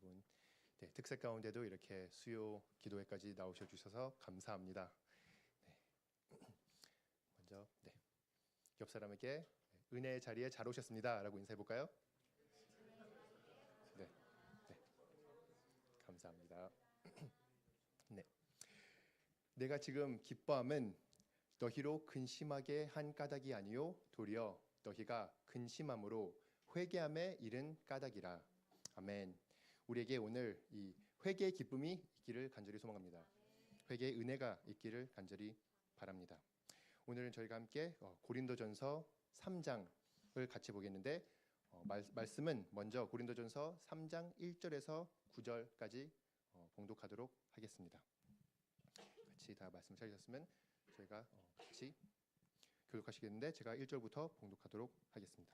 여러분. 네, 특색 가운데도 이렇게 수요 기도회까지 나오셔 주셔서 감사합니다. 네. 먼저 옆 사람에게 은혜의 자리에 잘 오셨습니다라고 인사해 볼까요? 네, 네, 감사합니다. 네, 내가 지금 기뻐함은 너희로 근심하게 한 까닭이 아니요 도리어 너희가 근심함으로 회개함에 이른 까닭이라. 아멘. 우리에게 오늘 이 회개의 기쁨이 있기를 간절히 소망합니다. 회개의 은혜가 있기를 간절히 바랍니다. 오늘은 저희가 함께 고린도전서 3장을 같이 보겠는데 말씀은 먼저 고린도전서 3장 1절에서 9절까지 봉독하도록 하겠습니다. 같이 다 말씀 찾으셨으면 저희가 같이 교독하시겠는데 제가 1절부터 봉독하도록 하겠습니다.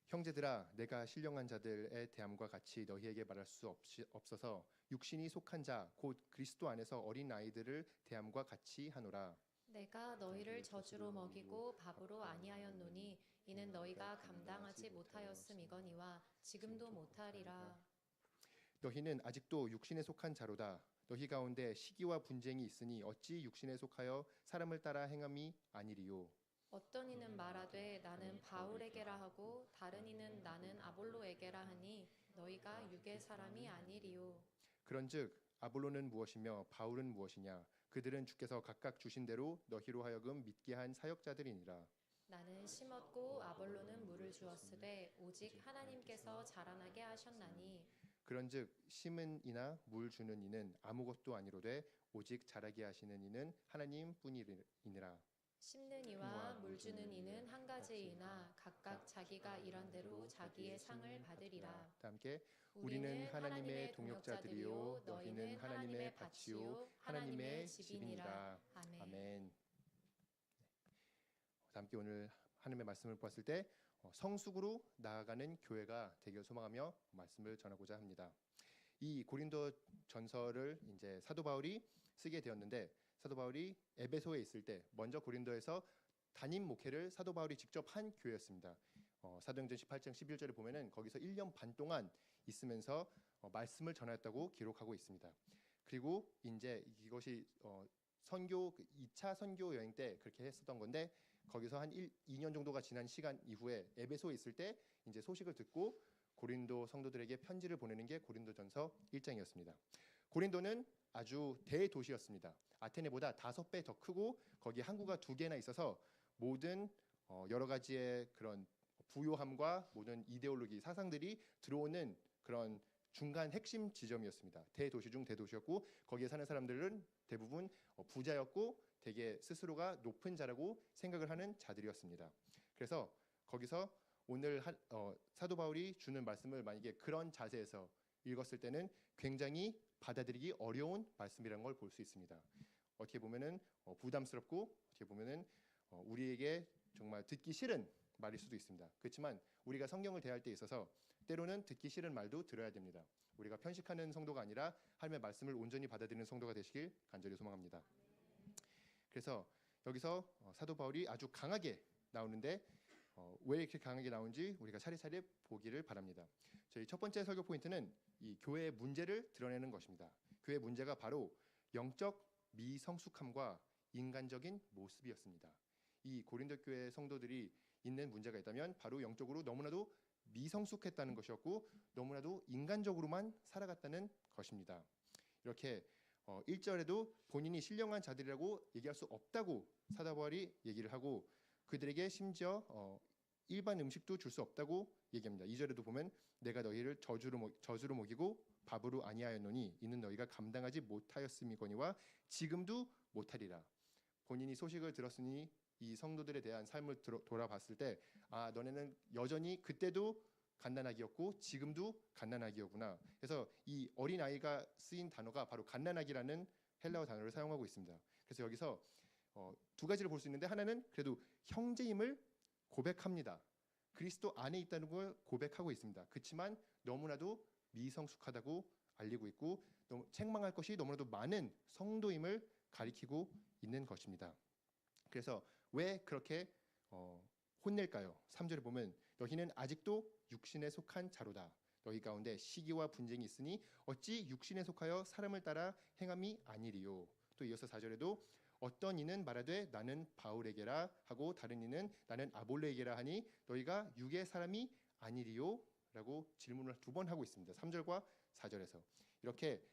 형제들아, 내가 신령한 자들의 대함과 같이 너희에게 말할 수 없어서 육신이 속한 자 곧 그리스도 안에서 어린 아이들을 대함과 같이 하노라. 내가 너희를 저주로 먹이고 밥으로 아니하였노니 이는 너희가 감당하지 못하였음이거니와 지금도 못하리라. 너희는 아직도 육신에 속한 자로다. 너희 가운데 시기와 분쟁이 있으니 어찌 육신에 속하여 사람을 따라 행함이 아니리요. 어떤 이는 말하되 나는 바울에게라 하고 다른 이는 나는 아볼로에게라 하니 너희가 육의 사람이 아니리요. 그런즉 아볼로는 무엇이며 바울은 무엇이냐? 그들은 주께서 각각 주신 대로 너희로 하여금 믿게 한 사역자들이니라. 나는 심었고 아볼로는 물을 주었으되 오직 하나님께서 자라나게 하셨나니. 그런즉 심은 이나 물 주는 이는 아무것도 아니로되 오직 자라게 하시는 이는 하나님뿐이니라. 심는 이와 물 주는 이는 한 가지이나 각각 자기가 일한 대로 자기의 상을 받으리라. 다 함께 우리는 하나님의 동역자들이요 너희는 하나님의 밭이요 하나님의 집이니라. 아멘. 아멘. 다 함께 오늘 하나님의 말씀을 보았을 때 성숙으로 나아가는 교회가 되길 소망하며 말씀을 전하고자 합니다. 이 고린도 전서를 이제 사도 바울이 쓰게 되었는데 사도 바울이 에베소에 있을 때 먼저 고린도에서 담임 목회를 사도 바울이 직접 한 교회였습니다. 사도행전 18장 11절에 보면은 거기서 1년 반 동안 있으면서 말씀을 전하였다고 기록하고 있습니다. 그리고 이제 이것이 선교 2차 선교 여행 때 그렇게 했었던 건데 거기서 한 2년 정도가 지난 시간 이후에 에베소에 있을 때 이제 소식을 듣고 고린도 성도들에게 편지를 보내는 게 고린도전서 1장이었습니다. 고린도는 아주 대도시였습니다. 아테네보다 5배 더 크고 거기 항구가 2개나 있어서 모든 여러 가지의 그런 부요함과 모든 이데올로기 사상들이 들어오는 그런 중간 핵심 지점이었습니다. 대도시 중 대도시였고 거기에 사는 사람들은 대부분 부자였고 되게 스스로가 높은 자라고 생각을 하는 자들이었습니다. 그래서 거기서 오늘 사도 바울이 주는 말씀을 만약에 그런 자세에서 읽었을 때는 굉장히 받아들이기 어려운 말씀이라는 걸 볼 수 있습니다. 어떻게 보면은 부담스럽고 어떻게 보면은 우리에게 정말 듣기 싫은 말일 수도 있습니다. 그렇지만 우리가 성경을 대할 때 있어서 때로는 듣기 싫은 말도 들어야 됩니다. 우리가 편식하는 성도가 아니라 하나님의 말씀을 온전히 받아들이는 성도가 되시길 간절히 소망합니다. 그래서 여기서 사도 바울이 아주 강하게 나오는데 왜 이렇게 강하게 나오는지 우리가 차례차례 보기를 바랍니다. 저희 첫 번째 설교 포인트는 이 교회의 문제를 드러내는 것입니다. 교회의 문제가 바로 영적 미성숙함과 인간적인 모습이었습니다. 이 고린도 교회 성도들이 있는 문제가 있다면 바로 영적으로 너무나도 미성숙했다는 것이었고 너무나도 인간적으로만 살아갔다는 것입니다. 이렇게 1절에도 본인이 신령한 자들이라고 얘기할 수 없다고 사도 바울이 얘기를 하고 그들에게 심지어 일반 음식도 줄 수 없다고 얘기합니다. 2절에도 보면 내가 너희를 저주로 먹이고 밥으로 아니하였노니 이는 너희가 감당하지 못하였음이거니와 지금도 못하리라. 본인이 소식을 들었으니 이 성도들에 대한 삶을 돌아봤을 때 너네는 여전히 그때도 갓난아기였고 지금도 갓난아기였구나. 그래서 이 어린아이가 쓰인 단어가 바로 갓난아기라는 헬라어 단어를 사용하고 있습니다. 그래서 여기서 두 가지를 볼 수 있는데 하나는 그래도 형제임을 고백합니다. 그리스도 안에 있다는 걸 고백하고 있습니다. 그렇지만 너무나도 미성숙하다고 알리고 있고 책망할 것이 너무나도 많은 성도임을 가리키고 있는 것입니다. 그래서 왜 그렇게 혼낼까요? 3절에 보면 너희는 아직도 육신에 속한 자로다. 너희 가운데 시기와 분쟁이 있으니 어찌 육신에 속하여 사람을 따라 행함이 아니리요. 또 이어서 4절에도 어떤 이는 말하되 나는 바울에게라 하고 다른 이는 나는 아볼로에게라 하니 너희가 육의 사람이 아니리요? 라고 질문을 2번 하고 있습니다. 3절과 4절에서 이렇게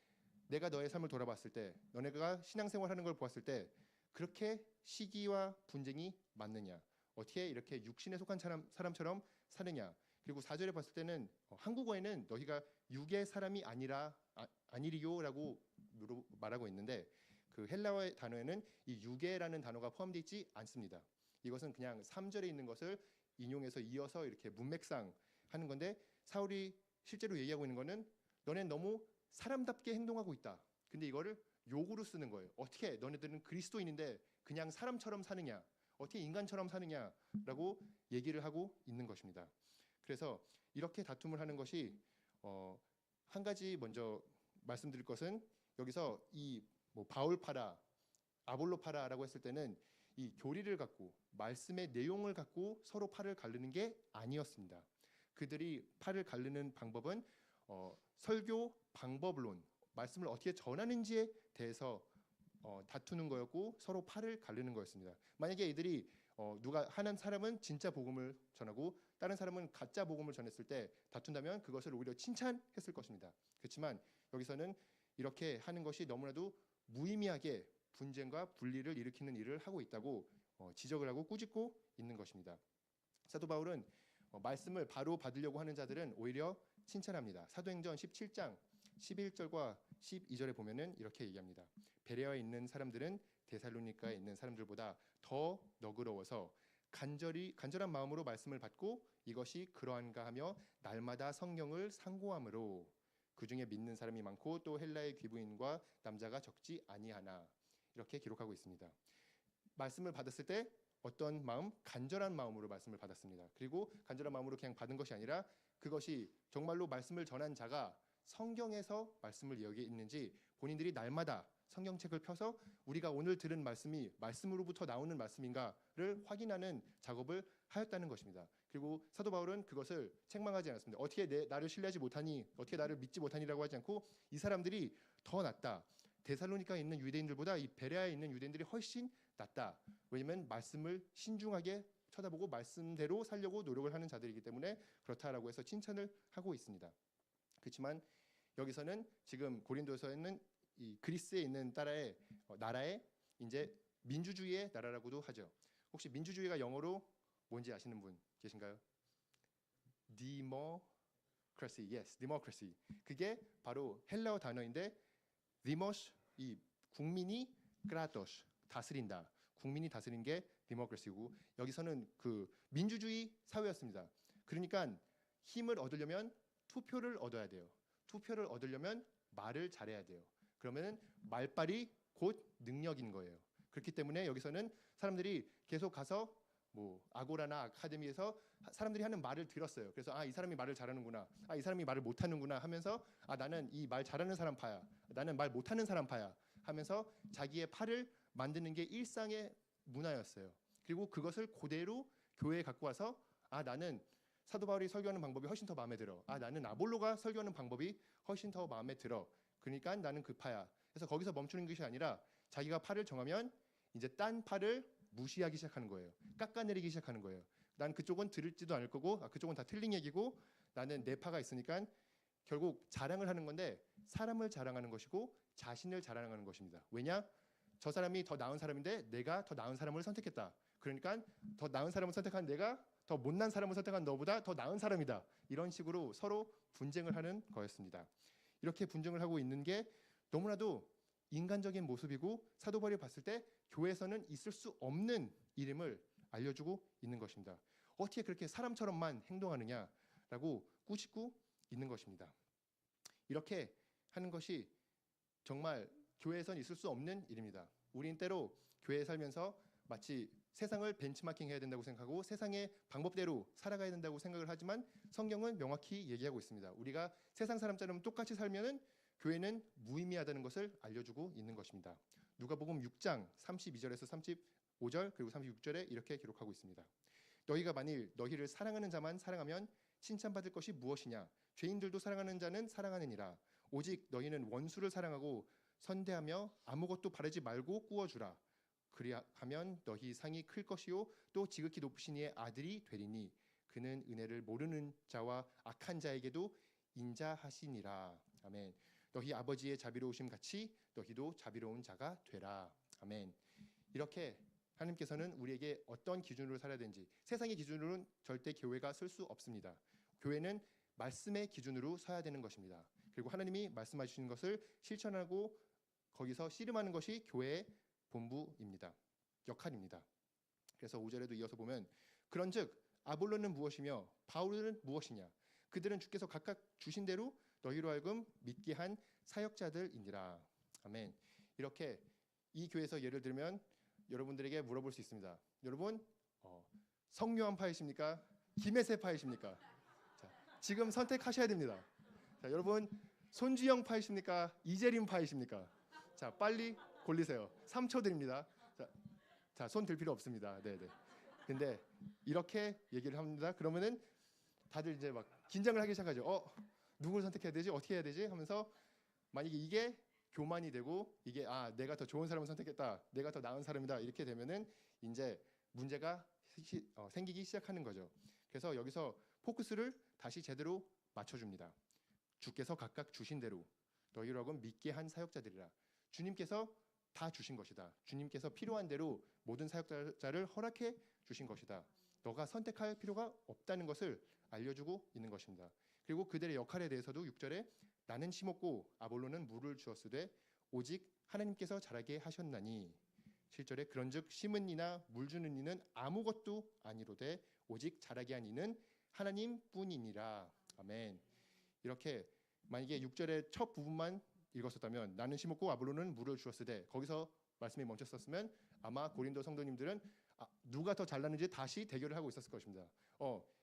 내가 너의 삶을 돌아봤을 때, 너네가 신앙생활하는 걸 보았을 때 그렇게 시기와 분쟁이 맞느냐? 어떻게 이렇게 육신에 속한 사람처럼 사느냐? 그리고 4절에 봤을 때는 한국어에는 너희가 육의 사람이 아니리요라고 말하고 있는데 그 헬라어 단어에는 이 육의라는 단어가 포함되어 있지 않습니다. 이것은 그냥 3절에 있는 것을 인용해서 이어서 이렇게 문맥상 하는 건데 사울이 실제로 얘기하고 있는 거는 너네 너무 사람답게 행동하고 있다. 근데 이거를 욕으로 쓰는 거예요. 어떻게 너네들은 그리스도인인데 그냥 사람처럼 사느냐? 어떻게 인간처럼 사느냐라고 얘기를 하고 있는 것입니다. 그래서 이렇게 다툼을 하는 것이 한 가지 먼저 말씀드릴 것은 여기서 이 뭐 바울파라, 아볼로파라라고 했을 때는 이 교리를 갖고 말씀의 내용을 갖고 서로 팔을 가르는 게 아니었습니다. 그들이 팔을 가르는 방법은 설교 방법론, 말씀을 어떻게 전하는지에 대해서 다투는 거였고 서로 팔을 가르는 거였습니다. 만약에 이들이 누가 하는 사람은 진짜 복음을 전하고 다른 사람은 가짜 복음을 전했을 때 다툰다면 그것을 오히려 칭찬했을 것입니다. 그렇지만 여기서는 이렇게 하는 것이 너무나도 무의미하게 분쟁과 분리를 일으키는 일을 하고 있다고 지적을 하고 꾸짖고 있는 것입니다. 사도 바울은 말씀을 바로 받으려고 하는 자들은 오히려 칭찬합니다. 사도행전 17장 11절과 12절에 보면은 이렇게 얘기합니다. 베레아에 있는 사람들은 데살로니가에 있는 사람들보다 더 너그러워서 간절한 마음으로 말씀을 받고 이것이 그러한가 하며 날마다 성경을 상고함으로 그 중에 믿는 사람이 많고 또 헬라의 귀부인과 남자가 적지 아니하나 이렇게 기록하고 있습니다. 말씀을 받았을 때 어떤 마음? 간절한 마음으로 말씀을 받았습니다. 그리고 간절한 마음으로 그냥 받은 것이 아니라 그것이 정말로 말씀을 전한 자가 성경에서 말씀을 여기에 있는지 본인들이 날마다 성경책을 펴서 우리가 오늘 들은 말씀이 말씀으로부터 나오는 말씀인가를 확인하는 작업을 하였다는 것입니다. 그리고 사도 바울은 그것을 책망하지 않았습니다. 어떻게 나를 신뢰하지 못하니, 어떻게 나를 믿지 못하니라고 하지 않고 이 사람들이 더 낫다. 데살로니가에 있는 유대인들보다 이 베레아에 있는 유대인들이 훨씬 낫다. 왜냐하면 말씀을 신중하게 쳐다보고 말씀대로 살려고 노력을 하는 자들이기 때문에 그렇다라고 해서 칭찬을 하고 있습니다. 그렇지만 여기서는 지금 고린도서에는 이 그리스에 있는 나라의 이제 민주주의의 나라라고도 하죠. 혹시 민주주의가 영어로 뭔지 아시는 분 계신가요? Democracy, yes, democracy. 그게 바로 헬라어 단어인데 demos 이 국민이 kratos 다스린다. 국민이 다스린 게 democracy고 여기서는 그 민주주의 사회였습니다. 그러니까 힘을 얻으려면 투표를 얻어야 돼요. 투표를 얻으려면 말을 잘해야 돼요. 그러면은 말빨이 곧 능력인 거예요. 그렇기 때문에 여기서는 사람들이 계속 가서 뭐 아고라나 아카데미에서 사람들이 하는 말을 들었어요. 그래서 이 사람이 말을 잘하는구나. 이 사람이 말을 못하는구나 하면서 나는 이 말 잘하는 사람 파야. 나는 말 못하는 사람 파야 하면서 자기의 파를 만드는 게 일상의 문화였어요. 그리고 그것을 그대로 교회에 갖고 와서 나는 사도 바울이 설교하는 방법이 훨씬 더 마음에 들어. 나는 아볼로가 설교하는 방법이 훨씬 더 마음에 들어. 그러니까 나는 그 파야. 그래서 거기서 멈추는 것이 아니라 자기가 파를 정하면 이제 딴 파를 무시하기 시작하는 거예요. 깎아내리기 시작하는 거예요. 난 그쪽은 들을지도 않을 거고 그쪽은 다 틀린 얘기고 나는 내 파가 있으니까 결국 자랑을 하는 건데 사람을 자랑하는 것이고 자신을 자랑하는 것입니다. 왜냐? 저 사람이 더 나은 사람인데 내가 더 나은 사람을 선택했다. 그러니까 더 나은 사람을 선택한 내가 더 못난 사람을 선택한 너보다 더 나은 사람이다. 이런 식으로 서로 분쟁을 하는 거였습니다. 이렇게 분쟁을 하고 있는 게 너무나도 인간적인 모습이고 사도 바울이 봤을 때 교회에서는 있을 수 없는 이름을 알려주고 있는 것입니다. 어떻게 그렇게 사람처럼만 행동하느냐라고 꾸짖고 있는 것입니다. 이렇게 하는 것이 정말 교회에선 있을 수 없는 일입니다. 우린 때로 교회에 살면서 마치 세상을 벤치마킹 해야 된다고 생각하고 세상의 방법대로 살아가야 된다고 생각을 하지만 성경은 명확히 얘기하고 있습니다. 우리가 세상 사람처럼 똑같이 살면은 교회는 무의미하다는 것을 알려주고 있는 것입니다. 누가복음 6장 32절에서 35절 그리고 36절에 이렇게 기록하고 있습니다. 너희가 만일 너희를 사랑하는 자만 사랑하면 칭찬받을 것이 무엇이냐? 죄인들도 사랑하는 자는 사랑하느니라. 오직 너희는 원수를 사랑하고 선대하며 아무것도 바라지 말고 꾸어주라. 그리하면 너희 상이 클 것이요 또 지극히 높으신 이의 아들이 되리니 그는 은혜를 모르는 자와 악한 자에게도 인자하시니라. 아멘. 너희 아버지의 자비로우심 같이 너희도 자비로운 자가 되라. 아멘. 이렇게 하나님께서는 우리에게 어떤 기준으로 살아야 되는지, 세상의 기준으로는 절대 교회가 설 수 없습니다. 교회는 말씀의 기준으로 서야 되는 것입니다. 그리고 하나님이 말씀하시는 것을 실천하고 거기서 씨름하는 것이 교회의 본부입니다. 역할입니다. 그래서 5절에도 이어서 보면 그런즉 아볼로는 무엇이며 바울은 무엇이냐? 그들은 주께서 각각 주신 대로 너희로 하여금 믿게 한 사역자들이니라. 아멘. 이렇게 이 교회에서 예를 들면 여러분들에게 물어볼 수 있습니다. 여러분 성요한 파이십니까? 김혜세 파이십니까? 자, 지금 선택하셔야 됩니다. 자, 여러분 손주영 파이십니까? 이재림 파이십니까? 자, 빨리 골리세요. 3초 드립니다. 자, 손 들 필요 없습니다. 네네. 근데 이렇게 얘기를 합니다. 그러면은 다들 이제 막 긴장을 하기 시작하죠. 누굴 선택해야 되지? 어떻게 해야 되지? 하면서 만약에 이게 교만이 되고 이게 내가 더 좋은 사람을 선택했다, 내가 더 나은 사람이다 이렇게 되면은 이제 문제가 생기기 시작하는 거죠. 그래서 여기서 포커스를 다시 제대로 맞춰줍니다. 주께서 각각 주신 대로 너희로 하여금 믿게 한 사역자들이라. 주님께서 다 주신 것이다. 주님께서 필요한 대로 모든 사역자를 허락해 주신 것이다. 너가 선택할 필요가 없다는 것을 알려주고 있는 것입니다. 그리고 그들의 역할에 대해서도 6절에 나는 심었고 아볼로는 물을 주었으되 오직 하나님께서 자라게 하셨나니 7절에 그런즉 심은 이나 물 주는 이는 아무것도 아니로되 오직 자라게 한 이는 하나님뿐이니라. 아멘. 이렇게 만약에 6절의 첫 부분만 읽었었다면 나는 심었고 아볼로는 물을 주었으되 거기서 말씀이 멈췄었으면 아마 고린도 성도님들은 누가 더 잘났는지 다시 대결을 하고 있었을 것입니다.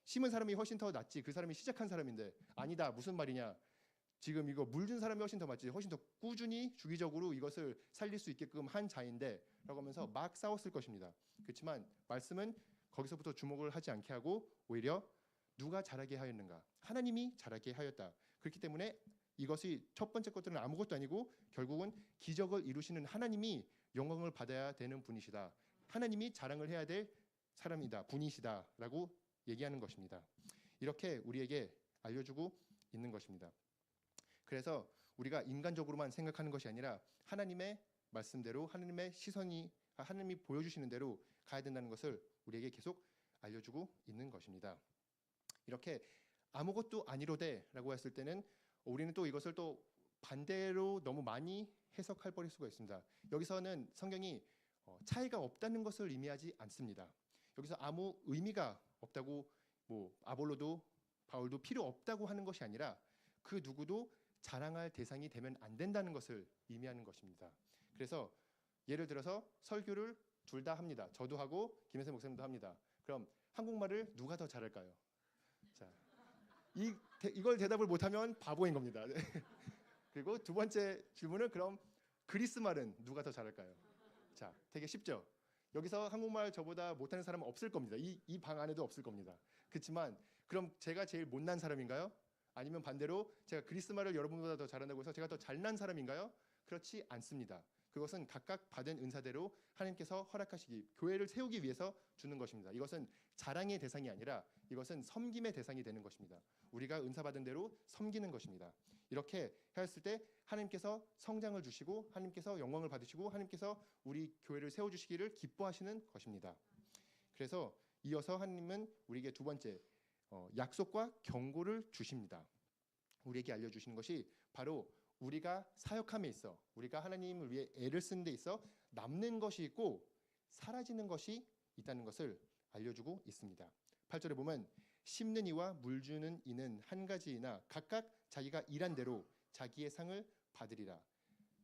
심은 사람이 훨씬 더 낫지, 그 사람이 시작한 사람인데. 아니다, 무슨 말이냐, 지금 이거 물 준 사람이 훨씬 더 맞지, 훨씬 더 꾸준히 주기적으로 이것을 살릴 수 있게끔 한 자인데 라고 하면서 막 싸웠을 것입니다. 그렇지만 말씀은 거기서부터 주목을 하지 않게 하고 오히려 누가 자라게 하였는가, 하나님이 자라게 하였다. 그렇기 때문에 이것이 첫 번째 것들은 아무것도 아니고 결국은 기적을 이루시는 하나님이 영광을 받아야 되는 분이시다, 하나님이 자랑을 해야 될 사람이다, 분이시다 라고 얘기하는 것입니다. 이렇게 우리에게 알려주고 있는 것입니다. 그래서 우리가 인간적으로만 생각하는 것이 아니라 하나님의 말씀대로, 하나님의 시선이, 하나님이 보여주시는 대로 가야 된다는 것을 우리에게 계속 알려주고 있는 것입니다. 이렇게 아무것도 아니로되 라고 했을 때는 우리는 또 이것을 또 반대로 너무 많이 해석할 버릴 수가 있습니다. 여기서는 성경이 차이가 없다는 것을 의미하지 않습니다. 여기서 아무 의미가 없다고, 아볼로도 바울도 필요 없다고 하는 것이 아니라 그 누구도 자랑할 대상이 되면 안 된다는 것을 의미하는 것입니다. 그래서 예를 들어서 설교를 둘 다 합니다. 저도 하고 김혜세 목사님도 합니다. 그럼 한국말을 누가 더 잘할까요? 자, 이걸 대답을 못하면 바보인 겁니다. 그리고 두 번째 질문은 그럼 그리스말은 누가 더 잘할까요? 자, 되게 쉽죠? 여기서 한국말 저보다 못하는 사람은 없을 겁니다. 이 방 안에도 없을 겁니다. 그렇지만 그럼 제가 제일 못난 사람인가요? 아니면 반대로 제가 그리스말을 여러분보다 더 잘한다고 해서 제가 더 잘난 사람인가요? 그렇지 않습니다. 그것은 각각 받은 은사대로 하나님께서 허락하시기, 교회를 세우기 위해서 주는 것입니다. 이것은 자랑의 대상이 아니라 이것은 섬김의 대상이 되는 것입니다. 우리가 은사 받은 대로 섬기는 것입니다. 이렇게 했을 때 하나님께서 성장을 주시고 하나님께서 영광을 받으시고 하나님께서 우리 교회를 세워주시기를 기뻐하시는 것입니다. 그래서 이어서 하나님은 우리에게 두 번째 약속과 경고를 주십니다. 우리에게 알려주시는 것이 바로 우리가 사역함에 있어, 우리가 하나님을 위해 애를 쓰는 데 있어 남는 것이 있고 사라지는 것이 있다는 것을 알려주고 있습니다. 8절에 보면 심는 이와 물 주는 이는 한 가지이나 각각 자기가 일한 대로 자기의 상을 받으리라.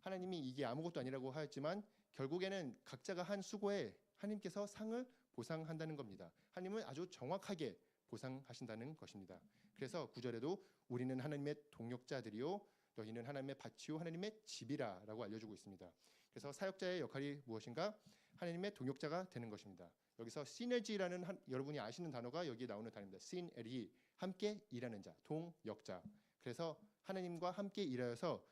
하나님이 이게 아무것도 아니라고 하였지만 결국에는 각자가 한 수고에 하나님께서 상을 보상한다는 겁니다. 하나님은 아주 정확하게 보상하신다는 것입니다. 그래서 9절에도 우리는 하나님의 동역자들이요 너희는 하나님의 밭이요 하나님의 집이라 라고 알려주고 있습니다. 그래서 사역자의 역할이 무엇인가? 하나님의 동역자가 되는 것입니다. 여기서 시너지라는 여러분이 아시는 단어가 여기 나오는 단어입니다. 시너지, 함께 일하는 자, 동역자. 그래서 하나님과 함께 일하여서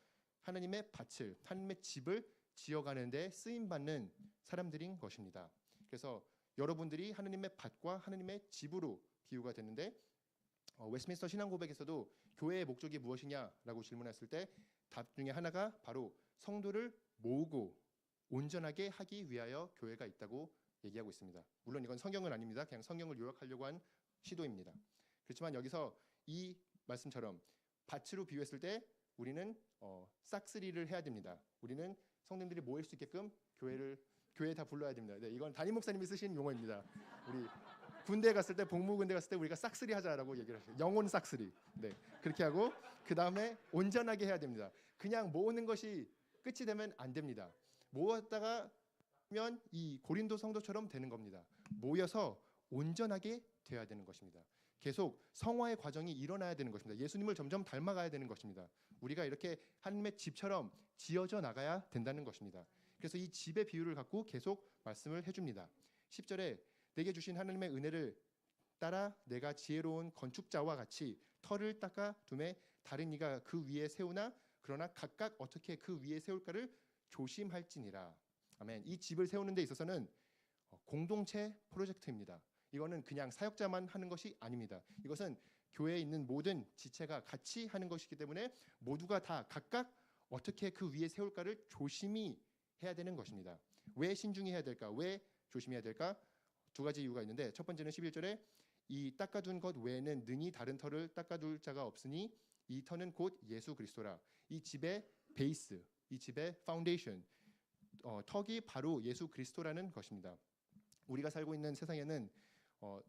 하나님의 밭을, 하나님의 집을 지어가는데 쓰임받는 사람들인 것입니다. 그래서 여러분들이 하나님의 밭과 하나님의 집으로 비유가 되는데 웨스트민스터 신앙고백에서도 교회의 목적이 무엇이냐라고 질문했을 때 답 중에 하나가 바로 성도를 모으고 온전하게 하기 위하여 교회가 있다고 얘기하고 있습니다. 물론 이건 성경은 아닙니다. 그냥 성경을 요약하려고 한 시도입니다. 그렇지만 여기서 이 말씀처럼 밭으로 비유했을 때 우리는 싹쓸이를 해야 됩니다. 우리는 성도들이 모일 수 있게끔 교회에 다 불러야 됩니다. 네, 이건 담임 목사님이 쓰신 용어입니다. 우리 군대 갔을 때 복무군대 갔을 때 우리가 싹쓸이 하자라고 얘기를 하죠. 영혼 싹쓸이. 네, 그렇게 하고 그 다음에 온전하게 해야 됩니다. 그냥 모으는 것이 끝이 되면 안 됩니다. 모았다가 면 이 고린도 성도처럼 되는 겁니다. 모여서 온전하게 되어야 되는 것입니다. 계속 성화의 과정이 일어나야 되는 것입니다. 예수님을 점점 닮아가야 되는 것입니다. 우리가 이렇게 하나님의 집처럼 지어져 나가야 된다는 것입니다. 그래서 이 집의 비유를 갖고 계속 말씀을 해줍니다. 10절에 내게 주신 하나님의 은혜를 따라 내가 지혜로운 건축자와 같이 터를 닦아 두매 다른 이가 그 위에 세우나 그러나 각각 어떻게 그 위에 세울까를 조심할지니라. 아멘. 이 집을 세우는 데 있어서는 공동체 프로젝트입니다. 이거는 그냥 사역자만 하는 것이 아닙니다. 이것은 교회에 있는 모든 지체가 같이 하는 것이기 때문에 모두가 다 각각 어떻게 그 위에 세울까를 조심히 해야 되는 것입니다. 왜 신중히 해야 될까? 왜 조심해야 될까? 두 가지 이유가 있는데 첫 번째는 11절에 이 닦아둔 것 외에는 능히 다른 터를 닦아둘 자가 없으니 이 터는 곧 예수 그리스도라. 이 집의 베이스, 이 집의 파운데이션, 턱이 바로 예수 그리스도라는 것입니다. 우리가 살고 있는 세상에는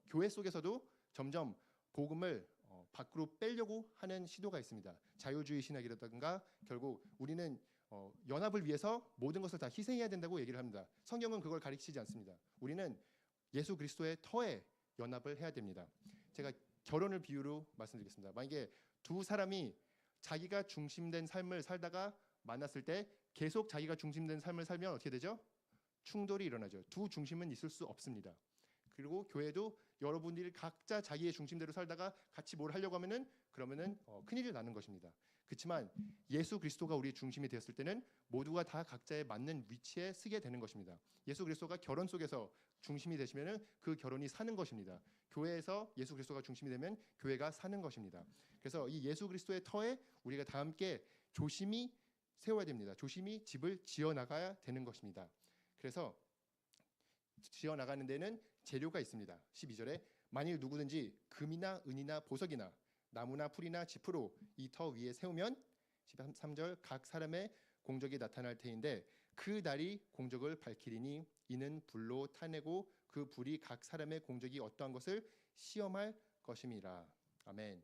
교회 속에서도 점점 복음을 밖으로 빼려고 하는 시도가 있습니다. 자유주의 신학이라든가 결국 우리는 연합을 위해서 모든 것을 다 희생해야 된다고 얘기를 합니다. 성경은 그걸 가르치지 않습니다. 우리는 예수 그리스도의 터에 연합을 해야 됩니다. 제가 결혼을 비유로 말씀드리겠습니다. 만약에 두 사람이 자기가 중심된 삶을 살다가 만났을 때 계속 자기가 중심된 삶을 살면 어떻게 되죠? 충돌이 일어나죠. 두 중심은 있을 수 없습니다. 그리고 교회도 여러분들이 각자 자기의 중심대로 살다가 같이 뭘 하려고 하면은 그러면은 큰일이 나는 것입니다. 그렇지만 예수 그리스도가 우리의 중심이 되었을 때는 모두가 다 각자의 맞는 위치에 서게 되는 것입니다. 예수 그리스도가 결혼 속에서 중심이 되시면은 그 결혼이 사는 것입니다. 교회에서 예수 그리스도가 중심이 되면 교회가 사는 것입니다. 그래서 이 예수 그리스도의 터에 우리가 다 함께 조심히 세워야 됩니다. 조심히 집을 지어 나가야 되는 것입니다. 그래서 지어 나가는 데는 재료가 있습니다. 12절에 만일 누구든지 금이나 은이나 보석이나 나무나 풀이나 지프로 이 터 위에 세우면 13절 각 사람의 공적이 나타날 테인데 그 날이 공적을 밝히리니 이는 불로 타내고 그 불이 각 사람의 공적이 어떠한 것을 시험할 것임이라. 아멘.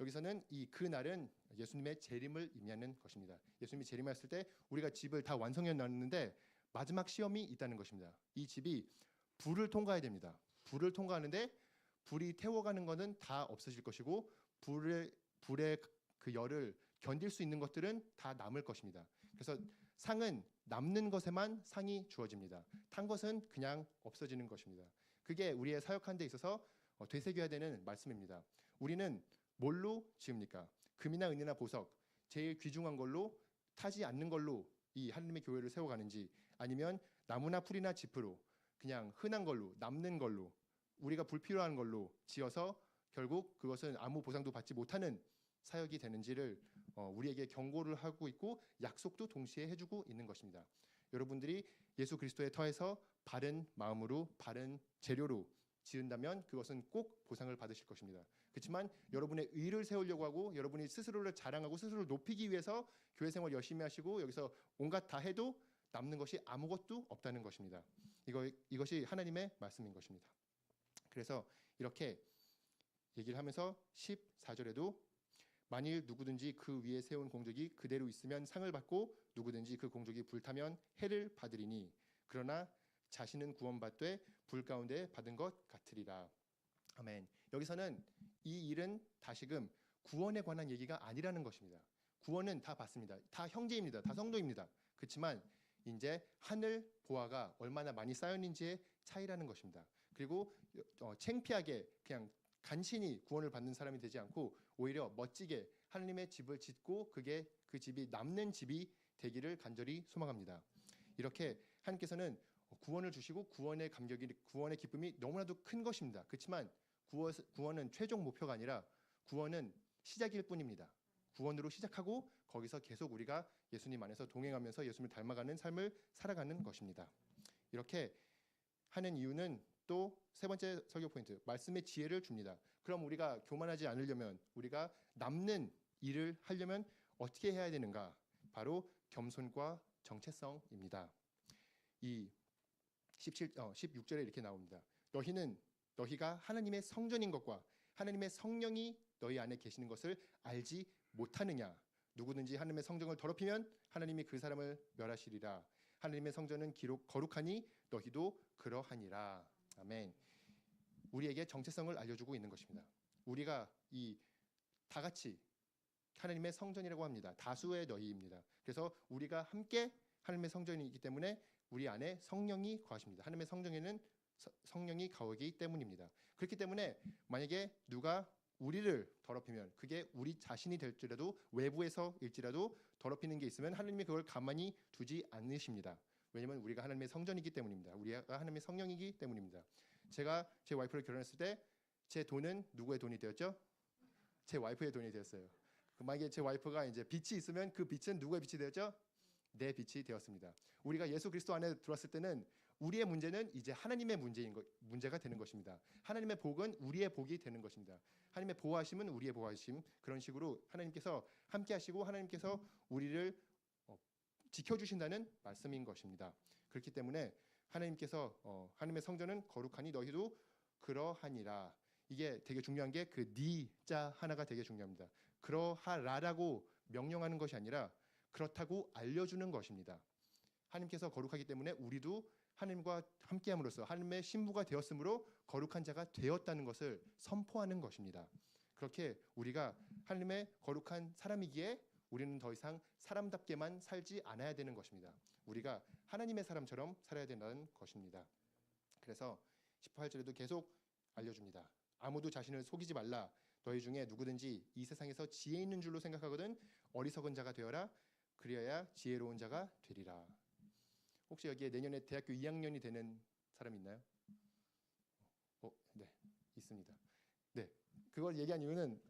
여기서는 이 그 날은 예수님의 재림을 의미하는 것입니다. 예수님이 재림하셨을 때 우리가 집을 다 완성해 놨는데 마지막 시험이 있다는 것입니다. 이 집이 불을 통과해야 됩니다. 불을 통과하는데 불이 태워가는 것은 다 없어질 것이고 불의 그 열을 견딜 수 있는 것들은 다 남을 것입니다. 그래서 상은 남는 것에만 상이 주어집니다. 탄 것은 그냥 없어지는 것입니다. 그게 우리의 사역하는 데 있어서 되새겨야 되는 말씀입니다. 우리는 뭘로 지읍니까? 금이나 은이나 보석, 제일 귀중한 걸로 타지 않는 걸로 이 하나님의 교회를 세워가는지 아니면 나무나 풀이나 지프로 그냥 흔한 걸로 남는 걸로 우리가 불필요한 걸로 지어서 결국 그것은 아무 보상도 받지 못하는 사역이 되는지를 우리에게 경고를 하고 있고 약속도 동시에 해주고 있는 것입니다. 여러분들이 예수 그리스도의 터에서 바른 마음으로 바른 재료로 지은다면 그것은 꼭 보상을 받으실 것입니다. 그렇지만 여러분의 의를 세우려고 하고 여러분이 스스로를 자랑하고 스스로를 높이기 위해서 교회 생활 열심히 하시고 여기서 온갖 다 해도 남는 것이 아무것도 없다는 것입니다. 이것이 하나님의 말씀인 것입니다. 그래서 이렇게 얘기를 하면서 14절에도 만일 누구든지 그 위에 세운 공적이 그대로 있으면 상을 받고 누구든지 그 공적이 불타면 해를 받으리니 그러나 자신은 구원받되 불 가운데 받은 것 같으리라. 아멘. 여기서는 이 일은 다시금 구원에 관한 얘기가 아니라는 것입니다. 구원은 다 받습니다. 다 형제입니다. 다 성도입니다. 그렇지만 이제 하늘 보화가 얼마나 많이 쌓였는지의 차이라는 것입니다. 그리고 창피하게 그냥 간신히 구원을 받는 사람이 되지 않고 오히려 멋지게 하나님의 집을 짓고 그게 그 집이 남는 집이 되기를 간절히 소망합니다. 이렇게 하나님께서는 구원을 주시고 구원의 감격이 구원의 기쁨이 너무나도 큰 것입니다. 그렇지만 구원은 최종 목표가 아니라 구원은 시작일 뿐입니다. 구원으로 시작하고 거기서 계속 우리가 예수님 안에서 동행하면서 예수님을 닮아가는 삶을 살아가는 것입니다. 이렇게 하는 이유는 또 세 번째 설교 포인트, 말씀의 지혜를 줍니다. 그럼 우리가 교만하지 않으려면, 우리가 남는 일을 하려면 어떻게 해야 되는가? 바로 겸손과 정체성입니다. 이 16절에 이렇게 나옵니다. 너희가 하나님의 성전인 것과 하나님의 성령이 너희 안에 계시는 것을 알지 못하느냐? 누구든지 하나님의 성전을 더럽히면 하나님이 그 사람을 멸하시리라. 하나님의 성전은 기록 거룩하니 너희도 그러하니라. 아멘. 우리에게 정체성을 알려주고 있는 것입니다. 우리가 이 다 같이 하나님의 성전이라고 합니다. 다수의 너희입니다. 그래서 우리가 함께 하나님의 성전이기 때문에 우리 안에 성령이 거하십니다. 하나님의 성전에는 성령이 거하기 때문입니다. 그렇기 때문에 만약에 누가 우리를 더럽히면 그게 우리 자신이 될지라도 외부에서일지라도 더럽히는 게 있으면 하나님이 그걸 가만히 두지 않으십니다. 왜냐하면 우리가 하나님의 성전이기 때문입니다. 우리가 하나님의 성령이기 때문입니다. 제가 제 와이프를 결혼했을 때 제 돈은 누구의 돈이 되었죠? 제 와이프의 돈이 되었어요. 만약에 제 와이프가 이제 빚이 있으면 그 빚은 누구의 빚이 되었죠? 내 빚이 되었습니다. 우리가 예수 그리스도 안에 들어왔을 때는 우리의 문제는 이제 하나님의 문제가 되는 것입니다. 하나님의 복은 우리의 복이 되는 것입니다. 하나님의 보호하심은 우리의 보호하심. 그런 식으로 하나님께서 함께 하시고 하나님께서 우리를 지켜주신다는 말씀인 것입니다. 그렇기 때문에 하나님께서 하나님의 성전은 거룩하니 너희도 그러하니라. 이게 되게 중요한 게 그 니자 하나가 되게 중요합니다. 그러하라라고 명령하는 것이 아니라 그렇다고 알려주는 것입니다. 하나님께서 거룩하기 때문에 우리도 하나님과 함께함으로써 하나님의 신부가 되었으므로 거룩한 자가 되었다는 것을 선포하는 것입니다. 그렇게 우리가 하나님의 거룩한 사람이기에 우리는 더 이상 사람답게만 살지 않아야 되는 것입니다. 우리가 하나님의 사람처럼 살아야 된다는 것입니다. 그래서 18절에도 계속 알려줍니다. 아무도 자신을 속이지 말라. 너희 중에 누구든지 이 세상에서 지혜 있는 줄로 생각하거든 어리석은 자가 되어라. 그리하여 지혜로운 자가 되리라. 혹시 여기에 내년에 대학교 2학년이 되는 사람 있나요? 네, 있습니다. 네, 그걸 얘기한 이유는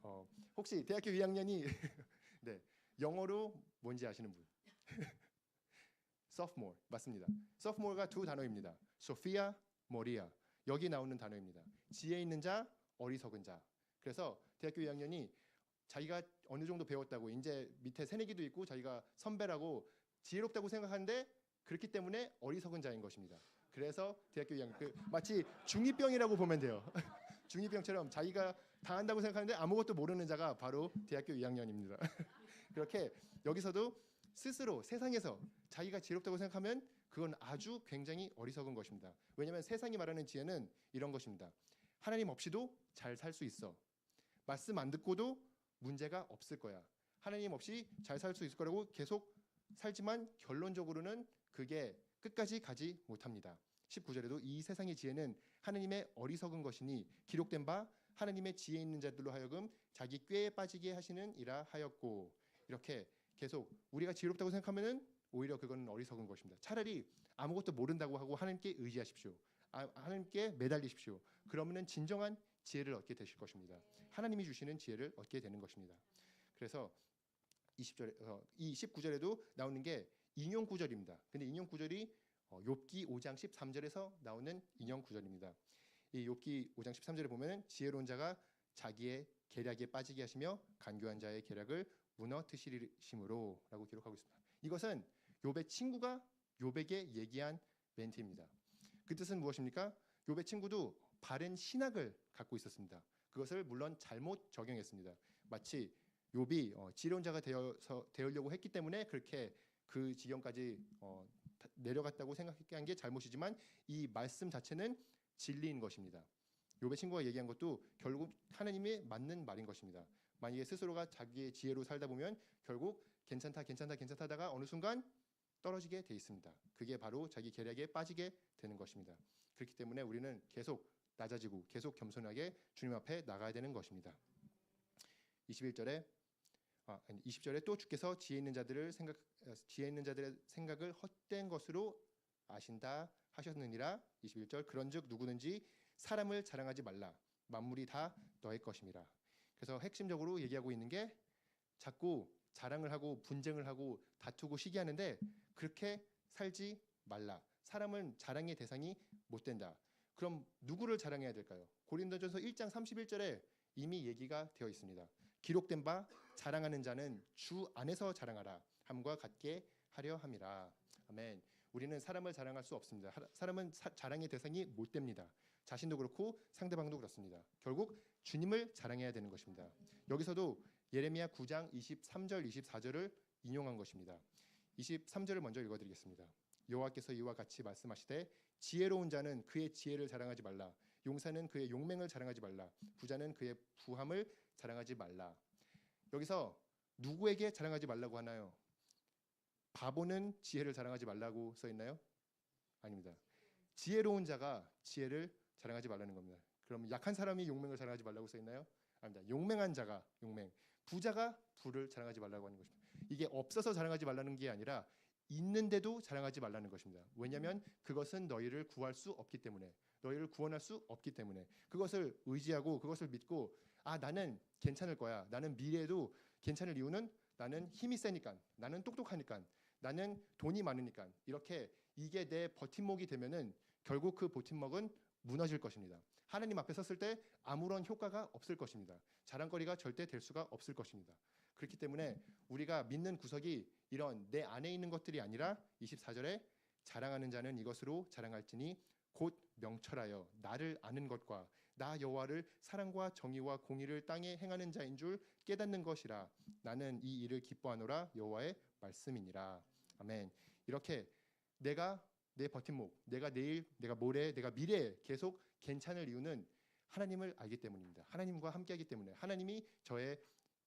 혹시 대학교 2학년이 네, 영어로 뭔지 아시는 분? sophomore 맞습니다. sophomore가 두 단어입니다. 소피아, 모리아. 여기 나오는 단어입니다. 지혜 있는 자, 어리석은 자. 그래서 대학교 2학년이 자기가 어느 정도 배웠다고 이제 밑에 새내기도 있고 자기가 선배라고 지혜롭다고 생각하는데 그렇기 때문에 어리석은 자인 것입니다. 그래서 대학교 2학년 마치 중2병이라고 보면 돼요. 중2병처럼 자기가 다 한다고 생각하는데 아무것도 모르는 자가 바로 대학교 2학년입니다. 그렇게 여기서도 스스로 세상에서 자기가 지혜롭다고 생각하면 그건 아주 굉장히 어리석은 것입니다. 왜냐하면 세상이 말하는 지혜는 이런 것입니다. 하나님 없이도 잘 살 수 있어. 말씀 안 듣고도 문제가 없을 거야. 하나님 없이 잘 살 수 있을 거라고 계속 살지만 결론적으로는 그게 끝까지 가지 못합니다. 19절에도 이 세상의 지혜는 하나님의 어리석은 것이니 기록된 바 하나님의 지혜 있는 자들로 하여금 자기 꾀에 빠지게 하시는 이라 하였고. 이렇게 계속 우리가 지혜롭다고 생각하면은 오히려 그건 어리석은 것입니다. 차라리 아무것도 모른다고 하고 하나님께 의지하십시오. 하나님께 매달리십시오. 그러면은 진정한 지혜를 얻게 되실 것입니다. 하나님이 주시는 지혜를 얻게 되는 것입니다. 그래서 이 19절에도 나오는 게 인용 구절입니다. 근데 인용 구절이 욥기 5장 13절에서 나오는 인용 구절입니다. 이 욥기 5장 13절에 보면 지혜로운 자가 자기의 계략에 빠지게 하시며 간교한 자의 계략을 무너뜨리심으로 라고 기록하고 있습니다. 이것은 욥의 친구가 욥에게 얘기한 멘트입니다. 그 뜻은 무엇입니까? 욥의 친구도 바른 신학을 갖고 있었습니다. 그것을 물론 잘못 적용했습니다. 마치 욥이 지혜로운 자가 되려고 했기 때문에 그렇게 그 지경까지 내려갔다고 생각한 게 잘못이지만 이 말씀 자체는 진리인 것입니다. 욥의 친구가 얘기한 것도 결국 하나님이 맞는 말인 것입니다. 만약에 스스로가 자기의 지혜로 살다 보면 결국 괜찮다다가 어느 순간 떨어지게 돼 있습니다. 그게 바로 자기 계략에 빠지게 되는 것입니다. 그렇기 때문에 우리는 계속 낮아지고 계속 겸손하게 주님 앞에 나가야 되는 것입니다. 20절에 또 주께서 지혜 있는 자들의 생각을 헛된 것으로 아신다 하셨느니라. 21절 그런즉 누구든지 사람을 자랑하지 말라. 만물이 다 너의 것임이라. 그래서 핵심적으로 얘기하고 있는 게 자꾸 자랑을 하고 분쟁을 하고 다투고 시기하는데 그렇게 살지 말라. 사람은 자랑의 대상이 못 된다. 그럼 누구를 자랑해야 될까요? 고린도전서 1장 31절에 이미 얘기가 되어 있습니다. 기록된 바 자랑하는 자는 주 안에서 자랑하라 함과 같게 하려 함이라. 아멘. 우리는 사람을 자랑할 수 없습니다. 사람은 자랑의 대상이 못 됩니다. 자신도 그렇고 상대방도 그렇습니다. 결국 주님을 자랑해야 되는 것입니다. 여기서도 예레미야 9장 23절 24절을 인용한 것입니다. 23절을 먼저 읽어드리겠습니다. 여호와께서 이와 같이 말씀하시되 지혜로운 자는 그의 지혜를 자랑하지 말라. 용사는 그의 용맹을 자랑하지 말라. 부자는 그의 부함을 자랑하지 말라. 여기서 누구에게 자랑하지 말라고 하나요? 바보는 지혜를 자랑하지 말라고 써 있나요? 아닙니다. 지혜로운 자가 지혜를 자랑하지 말라는 겁니다. 그럼 약한 사람이 용맹을 자랑하지 말라고 써 있나요? 아닙니다. 용맹한 자가 용맹, 부자가 부를 자랑하지 말라고 하는 것입니다. 이게 없어서 자랑하지 말라는 게 아니라 있는데도 자랑하지 말라는 것입니다. 왜냐하면 그것은 너희를 구할 수 없기 때문에, 너희를 구원할 수 없기 때문에 그것을 의지하고 그것을 믿고 나는 괜찮을 거야. 나는 미래에도 괜찮을 이유는 나는 힘이 세니까, 나는 똑똑하니까, 나는 돈이 많으니까. 이렇게 이게 내 버팀목이 되면은 결국 그 버팀목은 무너질 것입니다. 하나님 앞에 섰을 때 아무런 효과가 없을 것입니다. 자랑거리가 절대 될 수가 없을 것입니다. 그렇기 때문에 우리가 믿는 구석이 이런 내 안에 있는 것들이 아니라 24절에 자랑하는 자는 이것으로 자랑할지니 곧 명철하여 나를 아는 것과 나 여호와를 사랑과 정의와 공의를 땅에 행하는 자인 줄 깨닫는 것이라. 나는 이 일을 기뻐하노라. 여호와의 말씀이니라. 아멘. 이렇게 내가 내 버팀목, 내가 내일, 내가 모레, 내가 미래에 계속 괜찮을 이유는 하나님을 알기 때문입니다. 하나님과 함께하기 때문에, 하나님이 저의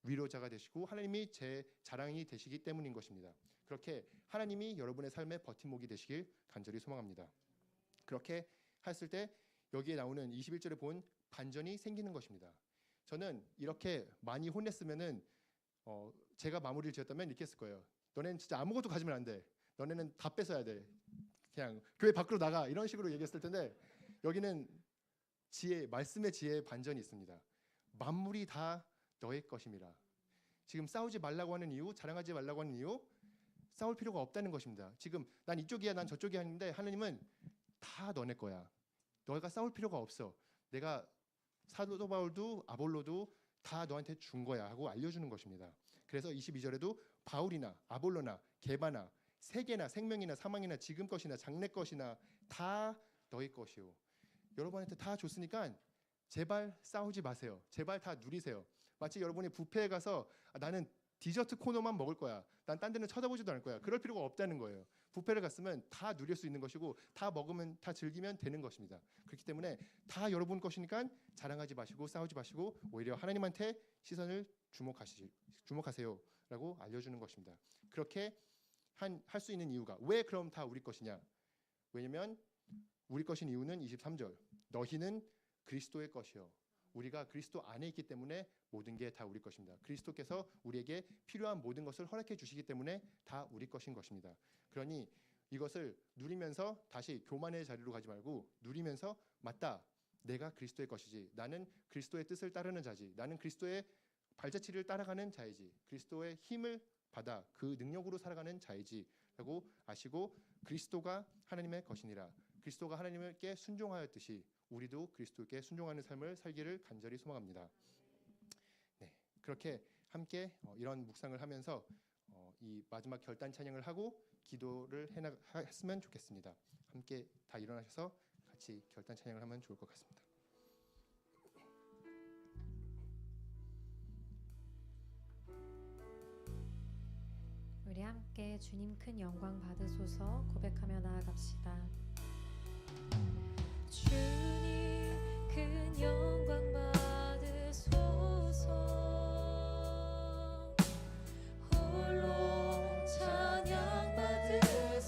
위로자가 되시고 하나님이 제 자랑이 되시기 때문인 것입니다. 그렇게 하나님이 여러분의 삶의 버팀목이 되시길 간절히 소망합니다. 그렇게 했을 때 여기에 나오는 21절에 본 반전이 생기는 것입니다. 저는 이렇게 많이 혼냈으면은 제가 마무리를 지었다면 이렇게 했을 거예요. 너네는 진짜 아무것도 가지면 안 돼. 너네는 다 뺏어야 돼. 그냥 교회 밖으로 나가. 이런 식으로 얘기했을 텐데 여기는 지혜, 말씀의 지혜의 반전이 있습니다. 만물이 다 너의 것임이라. 지금 싸우지 말라고 하는 이유, 자랑하지 말라고 하는 이유, 싸울 필요가 없다는 것입니다. 지금 난 이쪽이야, 난 저쪽이야 하는데 하나님은 다 너네 거야. 너희가 싸울 필요가 없어. 내가 사도 바울도 아볼로도 다 너한테 준 거야 하고 알려주는 것입니다. 그래서 22절에도 바울이나 아볼로나 게바나 세계나 생명이나 사망이나 지금 것이나 장래 것이나 다 너희 것이요. 여러분한테 다 줬으니까 제발 싸우지 마세요. 제발 다 누리세요. 마치 여러분이 뷔페에 가서 나는 디저트 코너만 먹을 거야. 난 딴 데는 쳐다보지도 않을 거야. 그럴 필요가 없다는 거예요. 뷔페를 갔으면 다 누릴 수 있는 것이고 다 먹으면 다 즐기면 되는 것입니다. 그렇기 때문에 다 여러분 것이니까 자랑하지 마시고 싸우지 마시고 오히려 하나님한테 시선을 주목하세요라고 알려주는 것입니다. 그렇게 할 수 있는 이유가 왜 그럼 다 우리 것이냐? 왜냐면 우리 것인 이유는 23절 너희는 그리스도의 것이요. 우리가 그리스도 안에 있기 때문에 모든 게 다 우리 것입니다. 그리스도께서 우리에게 필요한 모든 것을 허락해 주시기 때문에 다 우리 것인 것입니다. 그러니 이것을 누리면서 다시 교만의 자리로 가지 말고 누리면서 맞다. 내가 그리스도의 것이지. 나는 그리스도의 뜻을 따르는 자지. 나는 그리스도의 발자취를 따라가는 자이지. 그리스도의 힘을 받아 그 능력으로 살아가는 자이지 라고 아시고 그리스도가 하나님의 것이니라. 그리스도가 하나님께 순종하였듯이 우리도 그리스도께 순종하는 삶을 살기를 간절히 소망합니다. 네, 그렇게 함께 이런 묵상을 하면서 이 마지막 결단 찬양을 하고 기도를 했으면 좋겠습니다. 함께 다 일어나셔서 같이 결단 찬양을 하면 좋을 것 같습니다. 우리 함께 주님 큰 영광 받으소서 고백하며 나아갑시다. 주님 큰 영광 받으소서 홀로 찬양 받으소서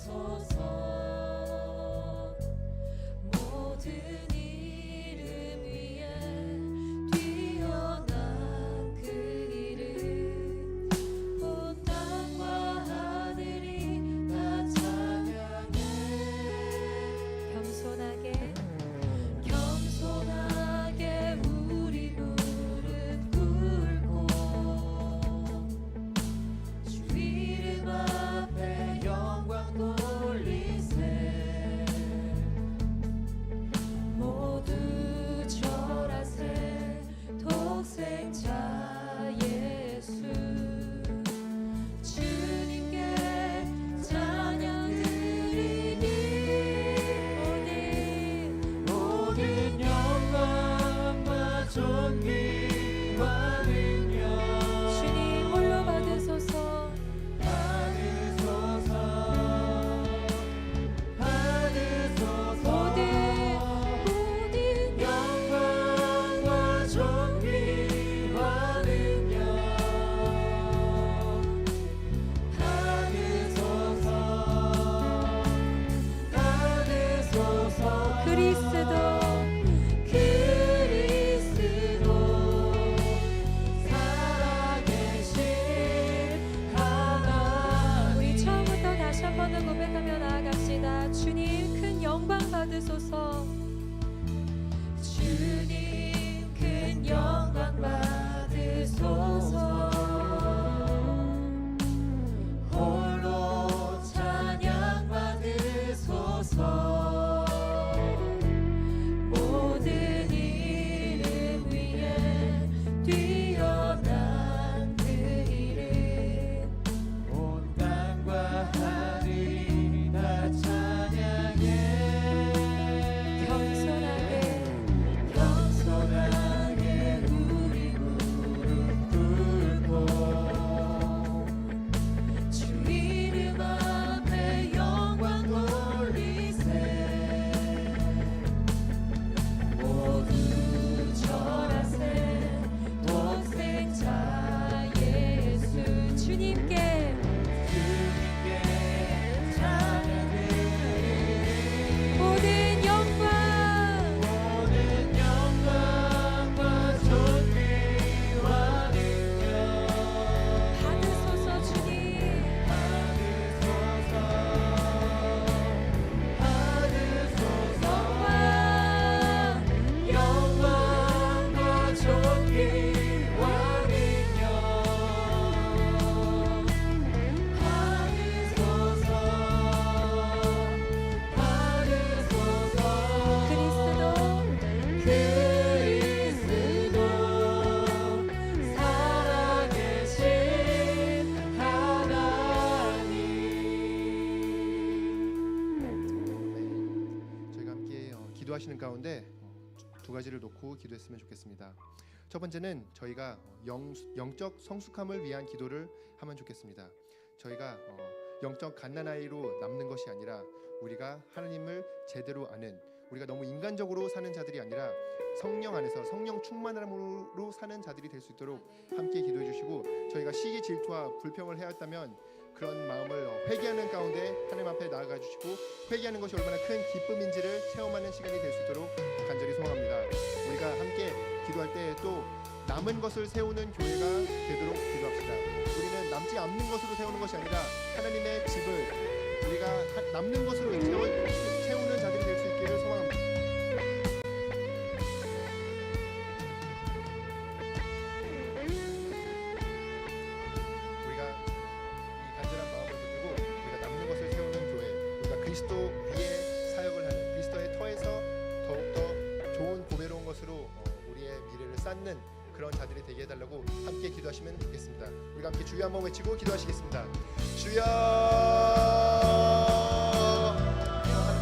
가운데 두 가지를 놓고 기도했으면 좋겠습니다. 첫 번째는 저희가 영적 성숙함을 위한 기도를 하면 좋겠습니다. 저희가 영적 갓난아이로 남는 것이 아니라 우리가 하나님을 제대로 아는, 우리가 너무 인간적으로 사는 자들이 아니라 성령 안에서 성령 충만함으로 사는 자들이 될 수 있도록 함께 기도해 주시고, 저희가 시기 질투와 불평을 해왔다면 그런 마음을 회개하는 가운데 하나님 앞에 나아가 주시고, 회개하는 것이 얼마나 큰 기쁨인지를 체험하는 시간이 될 수 있도록 간절히 소망합니다. 우리가 함께 기도할 때 또 남은 것을 세우는 교회가 되도록 기도합시다. 우리는 남지 않는 것으로 세우는 것이 아니라 하나님의 집을 우리가 남는 것으로 채우는 자들이 될 수 있기를 소망합니다. 우리가 이 간절한 마음을 붙들고 우리가 남는 것을 세우는 교회, 우리가 그리스도 위에 사역을 하는, 그리스도의 터에서 더욱더 좋은 보배로운 것으로 우리의 미래를 쌓는 그런 자들이 되게 해달라고 함께 기도하시면 좋겠습니다. 우리가 함께 주여 한번 외치고 기도하시겠습니다. 주여, 하나님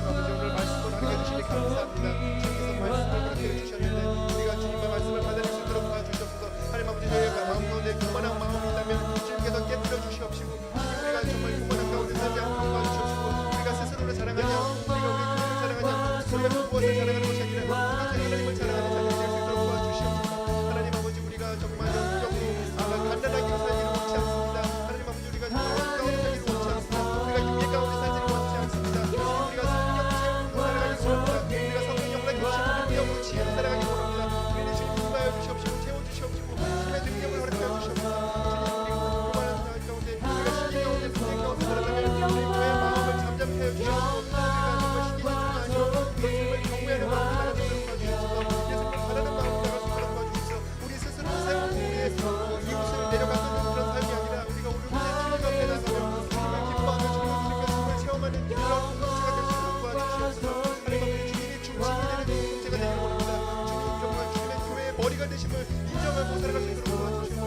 아버지, 오늘 말씀을 하게 해주시니 감사합니다. 주께서 말씀을 그렇게 해주셨는데 우리가 주님의 말씀을 받아낼 수 있도록 도와주시옵소서. 하나님 아버지, 저희가 마음 가운데 교만한 마음이 있다면 주님께서 깨뜨려 주시옵시고, 우리가 정말 교만한 가운데 살지 않도록 도와주시옵시고, 우리가 스스로를 자랑하냐, 우리가 우리 교회를 자랑하냐, 우리가 무엇을 자랑하는 것이 아니라 하나님을 자랑하는 자들이 될 수 있도록 도와주시옵소서. 하나님 아버지, 우리가 정말 영적으로 간단하게 살기를 원치 않습니다. 하나님 아버지, 우리가 정말 가운데 살기를 원치 않습니다. 우리가 육의 가운데 살기를 원치 않습니다. 우리가 성령 체험으로 살아가기를 원합니다. 우리가 성령 영락이 오시고 영으로 지혜로 살아가기를 원합니다. 우리는 주님 인도하여 주시옵시고 채워주시옵시고 주님의 능력을 허락하여 주시옵소서. 주님, 우리가 교만한 생활 가운데 우리가 시기 가운데 분쟁 가운데 살아가면 우리 교회의 마음을 잠잠케 하여 주시옵소서. 우리가 정말 시기 질투가 아니고 예수님을 경외하는 마음으로 나가도록 도와주시옵소서. 예수님을 바라는 마음으로 나갈 수 있도록 도와주시옵소서. 우리 스스로 세우고 우리의 이웃을 내려가는 그런 삶이 아니라 우리가 오늘 주님 앞에 나가면 주님을 기뻐하며 주님을 체험하는 그런 공동체가 될 수 있도록 도와주시옵소서. 하나님 아버지, 주님이 중심이 되는 공동체가 되기를 원합니다. 주님 정말 주님의 교회의 머리가 되심을 인정하고 살아갈 수 있도록 도와주시옵소서.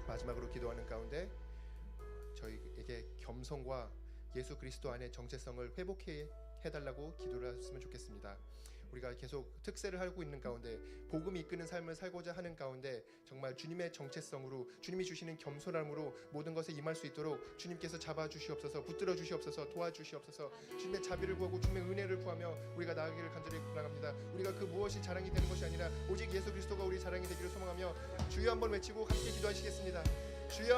마지막으로 기도하는 가운데 저희에게 겸손과 예수 그리스도 안의 정체성을 회복해 해달라고 기도를 했으면 좋겠습니다. 우리가 계속 특세를 하고 있는 가운데 복음이 이끄는 삶을 살고자 하는 가운데 정말 주님의 정체성으로, 주님이 주시는 겸손함으로 모든 것에 임할 수 있도록 주님께서 잡아주시옵소서, 붙들어 주시옵소서, 도와주시옵소서. 주님의 자비를 구하고 주님의 은혜를 구하며 우리가 나아가기를 간절히 바랍니다. 우리가 그 무엇이 자랑이 되는 것이 아니라 오직 예수 그리스도가 우리 자랑이 되기를 소망하며 주여 한번 외치고 함께 기도하시겠습니다. 주여,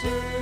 주